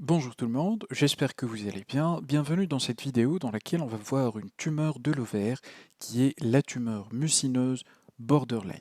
Bonjour tout le monde, j'espère que vous allez bien. Bienvenue dans cette vidéo dans laquelle on va voir une tumeur de l'ovaire qui est la tumeur mucineuse borderline.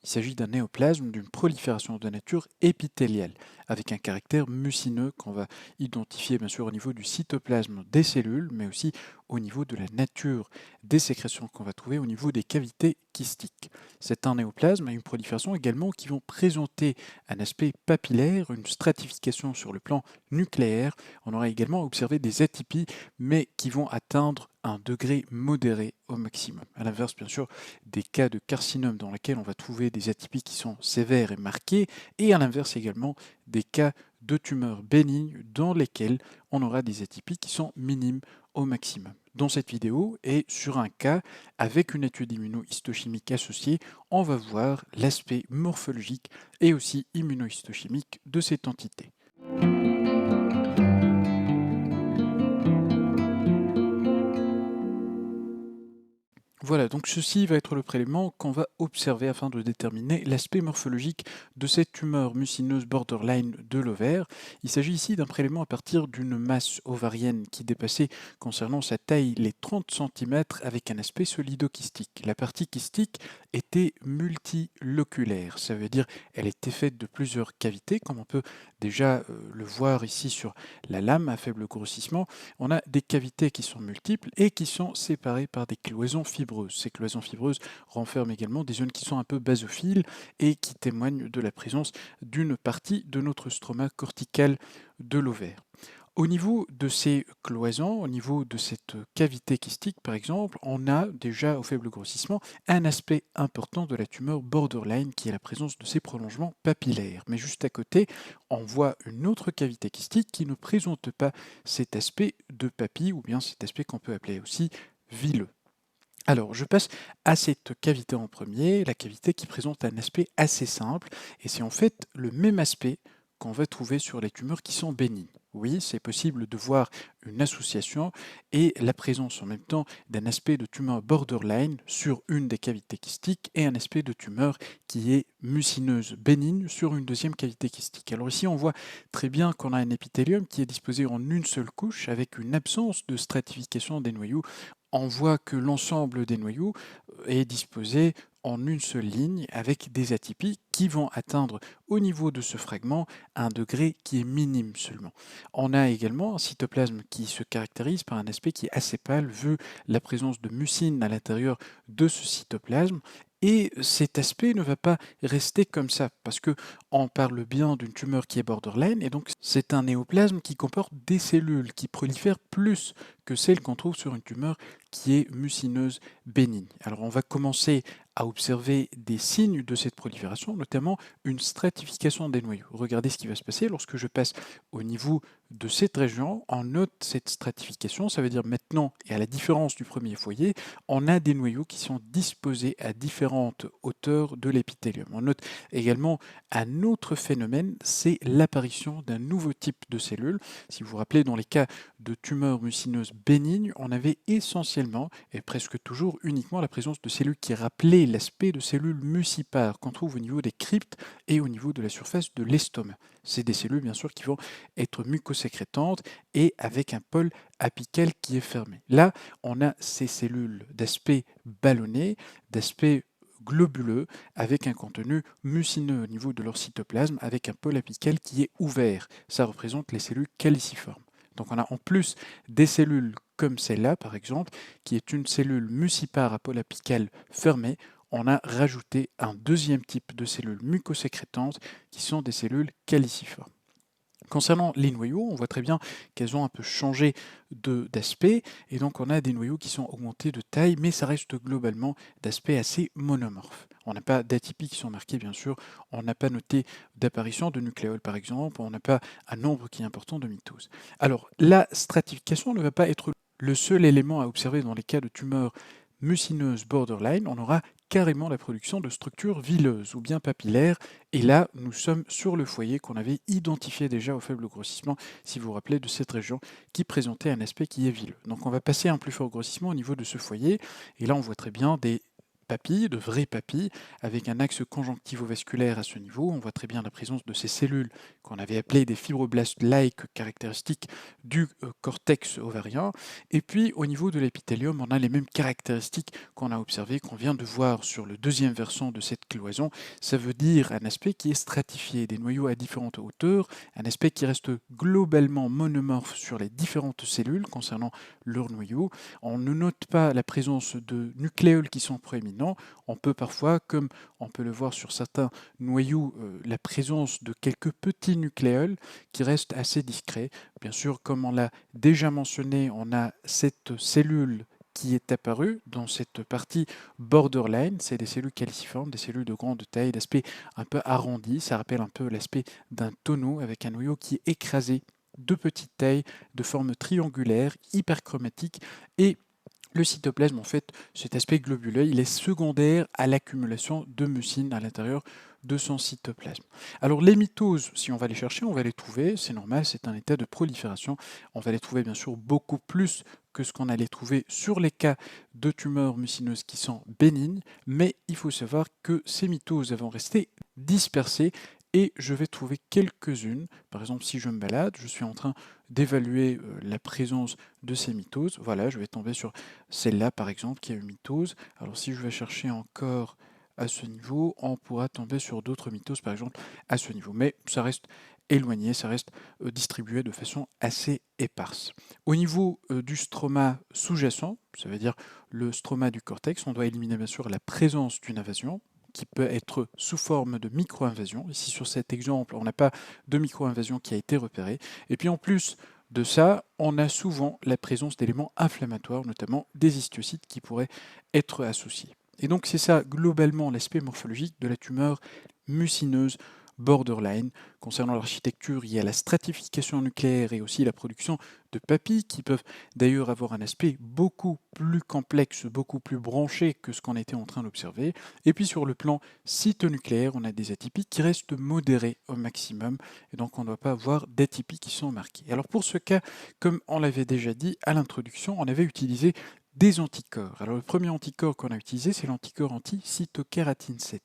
Il s'agit d'un néoplasme d'une prolifération de nature épithéliale avec un caractère mucineux qu'on va identifier bien sûr au niveau du cytoplasme des cellules mais aussi au niveau de la nature des sécrétions qu'on va trouver au niveau des cavités kystiques. C'est un néoplasme et une prolifération également qui vont présenter un aspect papillaire, une stratification sur le plan nucléaire. On aura également observé des atypies, mais qui vont atteindre un degré modéré au maximum. À l'inverse, bien sûr, des cas de carcinome dans lesquels on va trouver des atypies qui sont sévères et marquées, et à l'inverse également des cas de tumeurs bénignes dans lesquels on aura des atypies qui sont minimes au maximum. Dans cette vidéo et sur un cas avec une étude immunohistochimique associée, on va voir l'aspect morphologique et aussi immunohistochimique de cette entité. Voilà, donc ceci va être le prélèvement qu'on va observer afin de déterminer l'aspect morphologique de cette tumeur mucineuse borderline de l'ovaire. Il s'agit ici d'un prélèvement à partir d'une masse ovarienne qui dépassait concernant sa taille les 30 cm avec un aspect solidokystique. La partie kystique était multiloculaire, ça veut dire elle était faite de plusieurs cavités, comme on peut déjà le voir ici sur la lame à faible grossissement. On a des cavités qui sont multiples et qui sont séparées par des cloisons fibreuses. Ces cloisons fibreuses renferment également des zones qui sont un peu basophiles et qui témoignent de la présence d'une partie de notre stroma cortical de l'ovaire. Au niveau de ces cloisons, au niveau de cette cavité kystique par exemple, on a déjà au faible grossissement un aspect important de la tumeur borderline qui est la présence de ces prolongements papillaires. Mais juste à côté, on voit une autre cavité kystique qui ne présente pas cet aspect de papille ou bien cet aspect qu'on peut appeler aussi vileux. Alors, je passe à cette cavité en premier, la cavité qui présente un aspect assez simple, et c'est en fait le même aspect qu'on va trouver sur les tumeurs qui sont bénignes. Oui, c'est possible de voir une association et la présence en même temps d'un aspect de tumeur borderline sur une des cavités kystiques et un aspect de tumeur qui est mucineuse bénigne sur une deuxième cavité kystique. Alors ici, on voit très bien qu'on a un épithélium qui est disposé en une seule couche avec une absence de stratification des noyaux. On voit que l'ensemble des noyaux est disposé en une seule ligne avec des atypies qui vont atteindre au niveau de ce fragment un degré qui est minime seulement. On a également un cytoplasme qui se caractérise par un aspect qui est assez pâle vu la présence de mucine à l'intérieur de ce cytoplasme. Et cet aspect ne va pas rester comme ça, parce que on parle bien d'une tumeur qui est borderline, et donc c'est un néoplasme qui comporte des cellules qui prolifèrent plus que celles qu'on trouve sur une tumeur qui est mucineuse bénigne. Alors on va commencer à observer des signes de cette prolifération, notamment une stratification des noyaux. Regardez ce qui va se passer lorsque je passe au niveau de cette région, on note cette stratification, ça veut dire maintenant, et à la différence du premier foyer, on a des noyaux qui sont disposés à différentes hauteurs de l'épithélium. On note également un autre phénomène, c'est l'apparition d'un nouveau type de cellules. Si vous vous rappelez, dans les cas de tumeurs mucineuses bénignes, on avait essentiellement et presque toujours uniquement la présence de cellules qui rappelaient l'aspect de cellules mucipares qu'on trouve au niveau des cryptes et au niveau de la surface de l'estomac. C'est des cellules bien sûr qui vont être mucosécrétantes et avec un pôle apical qui est fermé. Là, on a ces cellules d'aspect ballonné, d'aspect globuleux, avec un contenu mucineux au niveau de leur cytoplasme, avec un pôle apical qui est ouvert. Ça représente les cellules caliciformes. Donc on a en plus des cellules comme celle-là, par exemple, qui est une cellule mucipare à pôle apical fermé, on a rajouté un deuxième type de cellules mucosécrétantes qui sont des cellules caliciformes. Concernant les noyaux, on voit très bien qu'elles ont un peu changé d'aspect, et donc on a des noyaux qui sont augmentés de taille, mais ça reste globalement d'aspect assez monomorphe. On n'a pas d'atypies qui sont marquées, bien sûr, on n'a pas noté d'apparition de nucléoles, par exemple, on n'a pas un nombre qui est important de mitoses. Alors, la stratification ne va pas être le seul élément à observer dans les cas de tumeurs mucineuses borderline, on aura carrément la production de structures vileuses ou bien papillaires. Et là, nous sommes sur le foyer qu'on avait identifié déjà au faible grossissement, si vous vous rappelez de cette région qui présentait un aspect qui est vileux. Donc on va passer à un plus fort grossissement au niveau de ce foyer. Et là, on voit très bien des papilles, de vraies papilles, avec un axe conjonctivo-vasculaire à ce niveau. On voit très bien la présence de ces cellules qu'on avait appelées des fibroblastes-like caractéristiques du cortex ovarien. Et puis au niveau de l'épithélium, on a les mêmes caractéristiques qu'on a observées, qu'on vient de voir sur le deuxième versant de cette cloison. Ça veut dire un aspect qui est stratifié, des noyaux à différentes hauteurs, un aspect qui reste globalement monomorphe sur les différentes cellules concernant leur noyau. On ne note pas la présence de nucléoles qui sont proéminents. On peut parfois, comme on peut le voir sur certains noyaux, la présence de quelques petits nucléoles qui restent assez discrets. Bien sûr, comme on l'a déjà mentionné, on a cette cellule qui est apparue dans cette partie borderline, c'est des cellules calciformes, des cellules de grande taille, d'aspect un peu arrondi, ça rappelle un peu l'aspect d'un tonneau avec un noyau qui est écrasé de petite taille, de forme triangulaire, hyperchromatique, et le cytoplasme, en fait, cet aspect globuleux, il est secondaire à l'accumulation de mucine à l'intérieur de son cytoplasme. Alors les mitoses, si on va les chercher, on va les trouver, c'est normal, c'est un état de prolifération. On va les trouver bien sûr beaucoup plus que ce qu'on allait trouver sur les cas de tumeurs mucineuses qui sont bénignes, mais il faut savoir que ces mitoses vont rester dispersées et je vais trouver quelques-unes. Par exemple, si je me balade, je suis en train d'évaluer la présence de ces mitoses. Voilà, je vais tomber sur celle-là, par exemple, qui a une mitose. Alors, si je vais chercher encore à ce niveau, on pourra tomber sur d'autres mitoses, par exemple, à ce niveau. Mais ça reste éloigné, ça reste distribué de façon assez éparse. Au niveau du stroma sous-jacent, ça veut dire le stroma du cortex, on doit éliminer bien sûr la présence d'une invasion, qui peut être sous forme de micro-invasion. Ici, sur cet exemple, on n'a pas de micro-invasion qui a été repérée. Et puis, en plus de ça, on a souvent la présence d'éléments inflammatoires, notamment des histiocytes qui pourraient être associés. Et donc, c'est ça, globalement, l'aspect morphologique de la tumeur mucineuse borderline. Concernant l'architecture, il y a la stratification nucléaire et aussi la production de papilles qui peuvent d'ailleurs avoir un aspect beaucoup plus complexe, beaucoup plus branché que ce qu'on était en train d'observer. Et puis sur le plan cytonucléaire, on a des atypies qui restent modérées au maximum, et donc on ne doit pas avoir d'atypies qui sont marquées. Alors pour ce cas, comme on l'avait déjà dit à l'introduction, on avait utilisé des anticorps. Alors le premier anticorps qu'on a utilisé, c'est l'anticorps anti-cytokératine 7.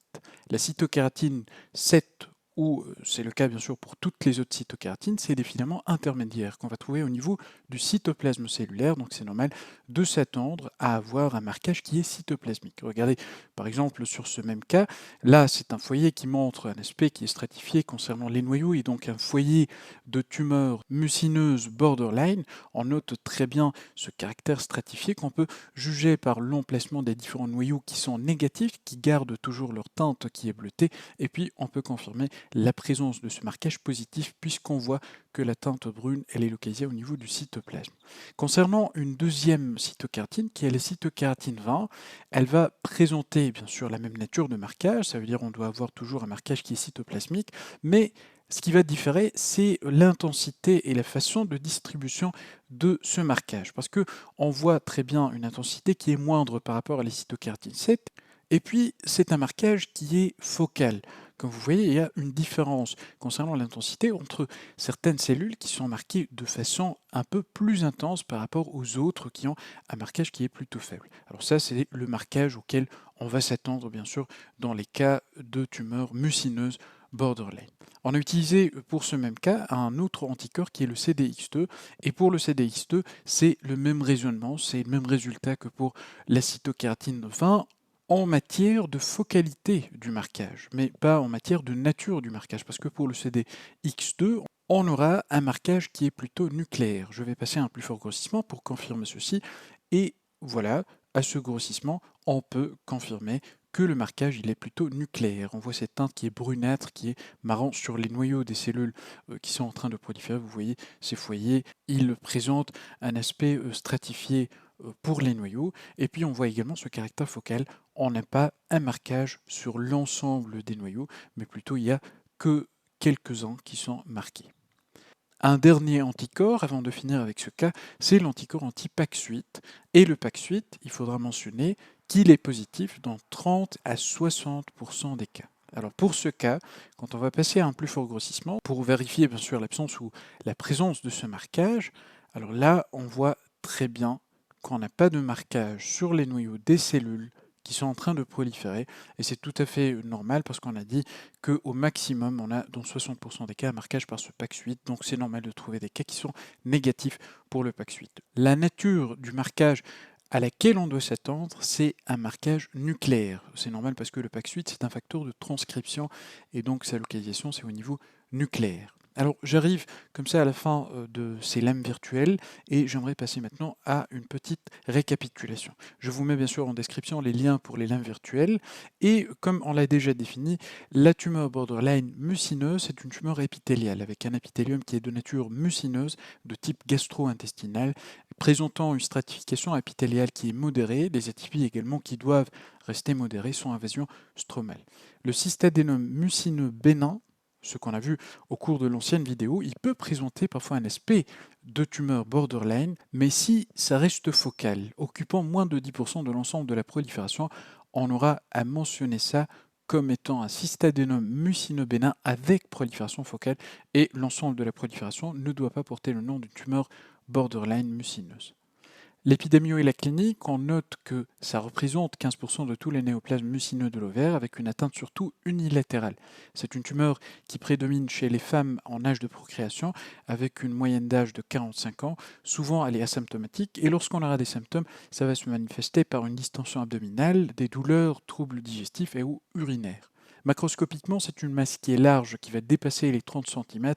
La cytokératine 7, ou c'est le cas bien sûr pour toutes les autres cytokératines, c'est des filaments intermédiaires qu'on va trouver au niveau du cytoplasme cellulaire, donc c'est normal de s'attendre à avoir un marquage qui est cytoplasmique. Regardez par exemple sur ce même cas, là c'est un foyer qui montre un aspect qui est stratifié concernant les noyaux et donc un foyer de tumeurs mucineuses borderline. On note très bien ce caractère stratifié qu'on peut juger par l'emplacement des différents noyaux qui sont négatifs, qui gardent toujours leur teinte qui est bleutée, et puis on peut confirmer la présence de ce marquage positif puisqu'on voit que la teinte brune elle est localisée au niveau du cytoplasme. Concernant une deuxième cytokératine qui est la cytokératine 20, elle va présenter bien sûr la même nature de marquage, ça veut dire on doit avoir toujours un marquage qui est cytoplasmique, mais ce qui va différer, c'est l'intensité et la façon de distribution de ce marquage, parce que on voit très bien une intensité qui est moindre par rapport à la cytokératine 7, et puis c'est un marquage qui est focal. Comme vous voyez, il y a une différence concernant l'intensité entre certaines cellules qui sont marquées de façon un peu plus intense par rapport aux autres qui ont un marquage qui est plutôt faible. Alors ça, c'est le marquage auquel on va s'attendre, bien sûr, dans les cas de tumeurs mucineuses borderline. On a utilisé pour ce même cas un autre anticorps qui est le CDX2, et pour le CDX2, c'est le même raisonnement, c'est le même résultat que pour la cytokératine 20, en matière de focalité du marquage, mais pas en matière de nature du marquage, parce que pour le CDX2, on aura un marquage qui est plutôt nucléaire. Je vais passer à un plus fort grossissement pour confirmer ceci, et voilà, à ce grossissement, on peut confirmer que le marquage il est plutôt nucléaire. On voit cette teinte qui est brunâtre, qui est marron sur les noyaux des cellules qui sont en train de proliférer. Vous voyez ces foyers, ils présentent un aspect stratifié pour les noyaux. Et puis on voit également ce caractère focal. On n'a pas un marquage sur l'ensemble des noyaux, mais plutôt il n'y a que quelques-uns qui sont marqués. Un dernier anticorps, avant de finir avec ce cas, c'est l'anticorps anti-PAX8. Et le PAX8, il faudra mentionner qu'il est positif dans 30 à 60% des cas. Alors pour ce cas, quand on va passer à un plus fort grossissement, pour vérifier bien sûr l'absence ou la présence de ce marquage, alors là on voit très bien qu'on n'a pas de marquage sur les noyaux des cellules qui sont en train de proliférer. Et c'est tout à fait normal parce qu'on a dit qu'au maximum, on a dans 60% des cas un marquage par ce PAX8. Donc c'est normal de trouver des cas qui sont négatifs pour le PAX8. La nature du marquage à laquelle on doit s'attendre, c'est un marquage nucléaire. C'est normal parce que le PAX8, c'est un facteur de transcription et donc sa localisation, c'est au niveau nucléaire. Alors j'arrive comme ça à la fin de ces lames virtuelles et j'aimerais passer maintenant à une petite récapitulation. Je vous mets bien sûr en description les liens pour les lames virtuelles et comme on l'a déjà défini, la tumeur borderline mucineuse, c'est une tumeur épithéliale avec un épithélium qui est de nature mucineuse de type gastro-intestinal, présentant une stratification épithéliale qui est modérée, des atypies également qui doivent rester modérées sont invasion stromale. Le cystadénome mucineux bénin, ce qu'on a vu au cours de l'ancienne vidéo, il peut présenter parfois un aspect de tumeur borderline, mais si ça reste focal, occupant moins de 10% de l'ensemble de la prolifération, on aura à mentionner ça comme étant un cystadénome mucineux bénin avec prolifération focale, et l'ensemble de la prolifération ne doit pas porter le nom d'une tumeur borderline mucineuse. L'épidémio et la clinique, on note que ça représente 15% de tous les néoplasmes mucineux de l'ovaire, avec une atteinte surtout unilatérale. C'est une tumeur qui prédomine chez les femmes en âge de procréation, avec une moyenne d'âge de 45 ans. Souvent, elle est asymptomatique, et lorsqu'on aura des symptômes, ça va se manifester par une distension abdominale, des douleurs, troubles digestifs et ou urinaires. Macroscopiquement, c'est une masse qui est large, qui va dépasser les 30 cm,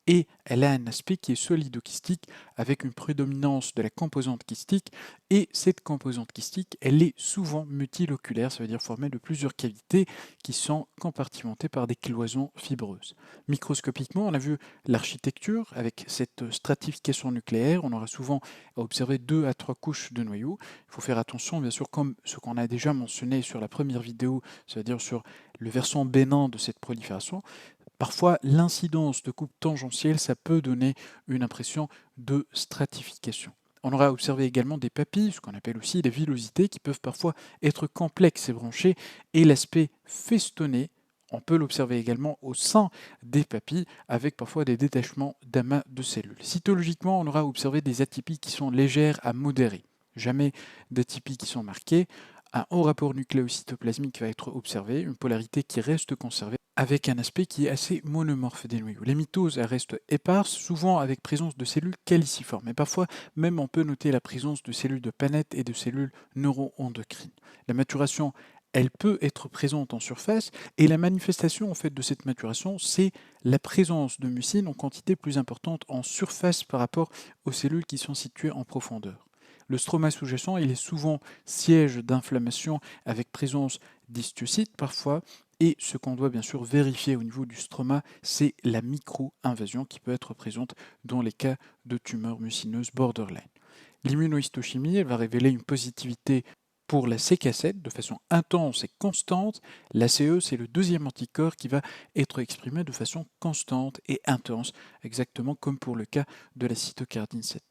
et elle a un aspect qui est solido-kystique avec une prédominance de la composante kystique, et cette composante kystique, elle est souvent multiloculaire, ça veut dire formée de plusieurs cavités qui sont compartimentées par des cloisons fibreuses. Microscopiquement, on a vu l'architecture avec cette stratification nucléaire, on aura souvent à observer 2 à 3 couches de noyaux. Il faut faire attention, bien sûr, comme ce qu'on a déjà mentionné sur la première vidéo, c'est-à-dire sur le versant bénin de cette prolifération. Parfois, l'incidence de coupe tangentielle, ça peut donner une impression de stratification. On aura observé également des papilles, ce qu'on appelle aussi des villosités, qui peuvent parfois être complexes et branchées, et l'aspect festonné, on peut l'observer également au sein des papilles, avec parfois des détachements d'amas de cellules. Cytologiquement, on aura observé des atypies qui sont légères à modérées, jamais d'atypies qui sont marquées. Un haut rapport nucléocytoplasmique va être observé, une polarité qui reste conservée, avec un aspect qui est assez monomorphe des noyaux. Les mitoses restent éparses, souvent avec présence de cellules caliciformes, et parfois même on peut noter la présence de cellules de Paneth et de cellules neuroendocrines. La maturation, elle peut être présente en surface, et la manifestation en fait de cette maturation, c'est la présence de mucine en quantité plus importante en surface par rapport aux cellules qui sont situées en profondeur. Le stroma sous-jacent, il est souvent siège d'inflammation avec présence d'histiocytes parfois, et ce qu'on doit bien sûr vérifier au niveau du stroma, c'est la micro-invasion qui peut être présente dans les cas de tumeurs mucineuses borderline. L'immunohistochimie, elle va révéler une positivité pour la CK7 de façon intense et constante. L'ACE, c'est le deuxième anticorps qui va être exprimé de façon constante et intense, exactement comme pour le cas de la cytokardine 7.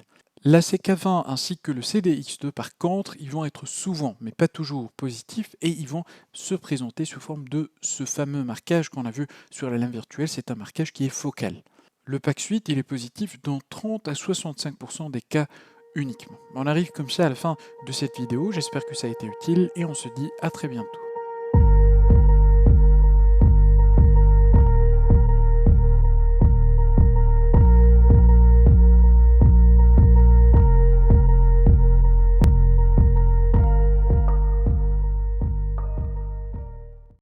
La CK20 ainsi que le CDX2, par contre, ils vont être souvent, mais pas toujours, positifs, et ils vont se présenter sous forme de ce fameux marquage qu'on a vu sur la lame virtuelle. C'est un marquage qui est focal. Le PAX8, il est positif dans 30 à 65% des cas uniquement. On arrive comme ça à la fin de cette vidéo. J'espère que ça a été utile et on se dit à très bientôt.